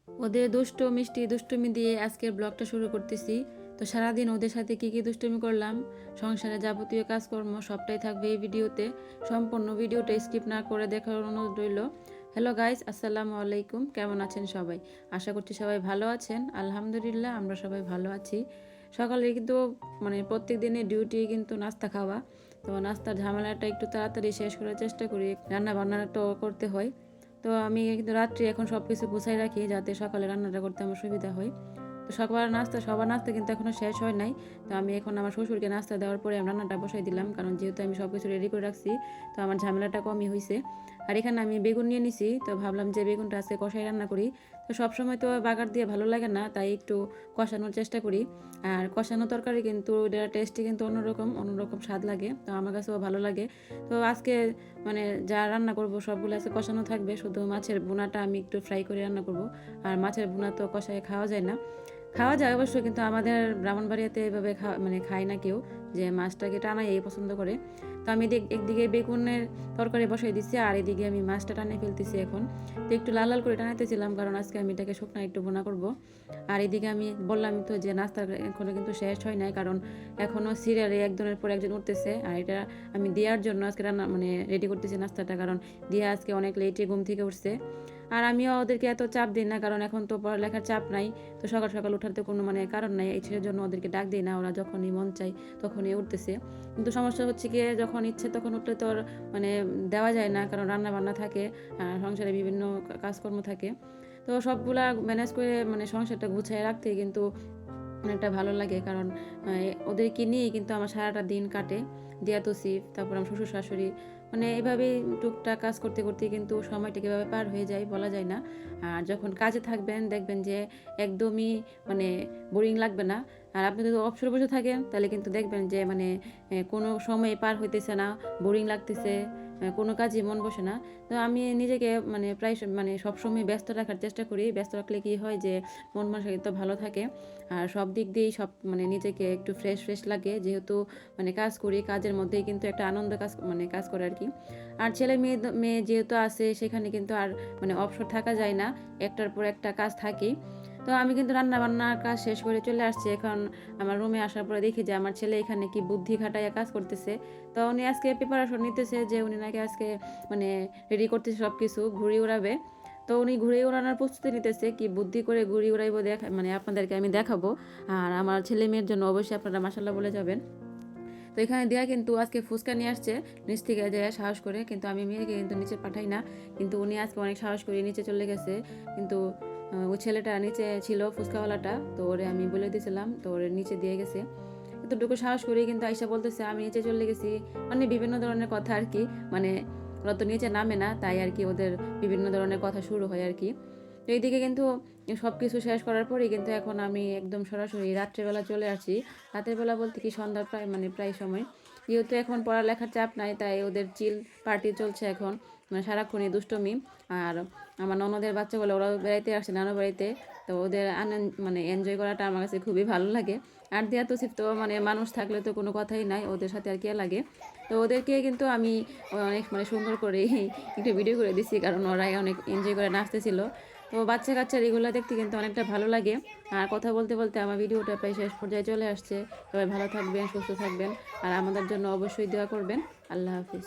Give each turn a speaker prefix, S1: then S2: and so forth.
S1: ওদের দুষ্ট মিষ্টি দুষ্টুমি দিয়ে আজকের ব্লগটা শুরু করতেছি। তো সারাদিন ওদের সাথে কি কি দুষ্টুমি করলাম, সংসারে যাবতীয় কাজকর্ম সবটাই থাকবে এই ভিডিওতে। সম্পূর্ণ ভিডিওটা স্কিপ না করে দেখার অনুরোধ রইল। হ্যালো গাইস, আসসালামু আলাইকুম। কেমন আছেন সবাই? আশা করছি সবাই ভালো আছেন। আলহামদুলিল্লাহ আমরা সবাই ভালো আছি। সকালে কিন্তু প্রত্যেক দিনের ডিউটি কিন্তু নাস্তা খাওয়া। তো নাস্তার ঝামেলাটা একটু তাড়াতাড়ি শেষ করার চেষ্টা করি, রান্না বান্নাটা করতে হয়। তো আমি কিন্তু রাত্রে এখন সব কিছু গুছাই রাখি যাতে সকালে রান্নাটা করতে আমার সুবিধা হয়। তো সবার নাস্তা কিন্তু এখনও শেষ হয় নাই। তো আমি এখন আমার শ্বশুরকে নাস্তা দেওয়ার পরে আমি রান্নাটা বসাই দিলাম, কারণ যেহেতু আমি সব কিছু রেডি করে রাখছি তো আমার ঝামেলাটা কমই হয়েছে। আর এখানে আমি বেগুন নিয়ে নিছি, তো ভাবলাম যে বেগুনটা আজকে কষাই রান্না করি। তো সবসময় তো বাগার দিয়ে ভালো লাগে না, তাই একটু কষানোর চেষ্টা করি। আর কষানো তরকারি কিন্তু ওটার টেস্টই কিন্তু অন্যরকম অন্যরকম স্বাদ লাগে, তো আমার কাছেও ভালো লাগে। তো আজকে যা রান্না করব সবগুলো আছে কষানো থাকবে, শুধু মাছের বোনাটা আমি একটু ফ্রাই করে রান্না করব। আর মাছের বোনা তো কষায় খাওয়া যায় না, খাওয়া যায় অবশ্য, কিন্তু আমাদের ব্রাহ্মণবাড়িয়াতে এভাবে খায় না কেউ, যে মাছটাকে টানাই এই পছন্দ করে। তো আমি একদিকে বেগুনের তরকারি বসাই দিচ্ছি আর এদিকে আমি মাছটা টানিয়ে ফেলতেছি এখন। তো একটু লাল লাল করে টানাইতেছিলাম, কারণ আজকে আমি এটাকে শুকনা একটু বোনা করব। আর এদিকে আমি বললাম তো যে নাস্তা এখনো কিন্তু শেষ হয় নাই, কারণ এখনও সিরিয়ালে একজনের পর একজন উঠতেছে। আর এটা আমি দেওয়ার জন্য আজকে রান্না রেডি করতেছি নাস্তাটা, কারণ দিয়া আজকে অনেক লেটে ঘুম থেকে উঠছে। আর আমিও ওদেরকে এত চাপ দিই না, কারণ এখন তো পড়ালেখার চাপ নাই। তো সকাল সকাল উঠার তো কোনো কারণ নাই, এই জন্য ওদেরকে ডাক দিই না, ওরা যখনই মন চায় তখনই উঠতেছে। কিন্তু সমস্যা হচ্ছে কি, যখন ইচ্ছে তখন উঠলে তো আর দেওয়া যায় না, কারণ রান্না বান্না থাকে আর সংসারে বিভিন্ন কাজকর্ম থাকে। তো সবগুলা ম্যানেজ করে সংসারটা গুছিয়ে রাখতে কিন্তু অনেকটা ভালো লাগে, কারণ ওদেরকে নিয়েই কিন্তু আমার সারাটা দিন কাটে। দিয়া তসিফ, তারপর আমার শ্বশুর শাশুড়ি, এভাবেই টুকটাক কাজ করতে করতে কিন্তু সময়টা কীভাবে পার হয়ে যায় বলা যায় না। আর যখন কাজে থাকবেন দেখবেন যে একদমই বোরিং লাগবে না। আর আপনি যদি অবসর বসে থাকেন তাহলে কিন্তু দেখবেন যে কোনো সময় পার হইতেছে না, বোরিং লাগতেছে, কোনো কাজে মন বসে না। তো আমি নিজেকে প্রায় সবসময় ব্যস্ত রাখার চেষ্টা করি। ব্যস্ত রাখলে কি হয় যে মন মানসিকতা ভালো থাকে, আর সব দিক দিয়েই সব নিজেকে একটু ফ্রেশ ফ্রেশ লাগে, যেহেতু কাজ করি, কাজের মধ্যেই কিন্তু একটা আনন্দ কাজ করে আর কি। আর ছেলে মেয়ে মেয়ে যেহেতু আছে সেখানে কিন্তু আর অবসর থাকা যায় না, একটার পর একটা কাজ থাকেই। তো আমি কিন্তু রান্না বান্নার কাজ শেষ করে চলে আসছি। এখন আমার রুমে আসার পরে দেখি যে আমার ছেলে এখানে কি বুদ্ধি খাটাইয়া কাজ করতেছে। তো উনি আজকে প্রিপারেশন নিতেছে যে উনি নাকি আজকে রেডি করতেছে সব কিছু, ঘুড়ি উড়াবে। তো উনি ঘুড়ি উড়ানোর প্রস্তুতি নিতেছে, কি বুদ্ধি করে ঘুড়ি উড়াইবো আপনাদেরকে আমি দেখাবো। আর আমার ছেলে মেয়ের জন্য অবশ্যই আপনারা মাশাল্লাহ বলে যাবেন। তো এখানে দেয়া কিন্তু আজকে ফুচকা নিয়ে আসছে নিচ থেকে যায় সাহস করে, কিন্তু আমি মেয়েকে কিন্তু নিচে পাঠাই না। কিন্তু উনি আজকে অনেক সাহস করে নিচে চলে গেছে। কিন্তু ওই ছেলেটা নিচে ছিল ফুচকাওয়ালাটা, তো ওরে আমি বলে দিয়েছিলাম, তো ওরে নিচে দিয়ে গেছে। এতটুকু সাহস করেই কিন্তু আইসা বলতেছে আমি নিচে চলে গেছি, বিভিন্ন ধরনের কথা আর কি। ওরা তো নিচে নামে না, তাই আর কি ওদের বিভিন্ন ধরনের কথা শুরু হয় আর কি। তো এইদিকে কিন্তু সব কিছু শেষ করার পরেই কিন্তু এখন আমি একদম সরাসরি রাত্রেবেলা চলে আসি। রাতের বেলা বলতে কি সন্ধ্যার প্রায় সময়, যেহেতু এখন পড়ালেখার চাপ নাই, তাই ওদের চিল পার্টি চলছে এখন, সারাক্ষণই দুষ্টমি। আর আমার ননদের বাচ্চাগুলো ওরা বেড়াইতে আসছে নানু বাড়িতে, তো ওদের এনজয় করাটা আমার কাছে খুবই ভালো লাগে। আর দেয়া তো সিফ তো মানুষ থাকলে তো কোনো কথাই নাই, ওদের সাথে আর কে লাগে। তো ওদেরকে কিন্তু আমি অনেক সুন্দর করে একটু ভিডিও করে দিচ্ছি, কারণ ওরাই অনেক এনজয় করে নাচতেছিল। তো বাচ্চা কাচ্চার এগুলো দেখতে কিন্তু অনেকটা ভালো লাগে। আর কথা বলতে বলতে আমার ভিডিওটা প্রায় শেষ পর্যায়ে চলে আসছে। সবাই ভালো থাকবেন, সুস্থ থাকবেন, আর আমাদের জন্য অবশ্যই দোয়া করবেন। আল্লাহ হাফিজ।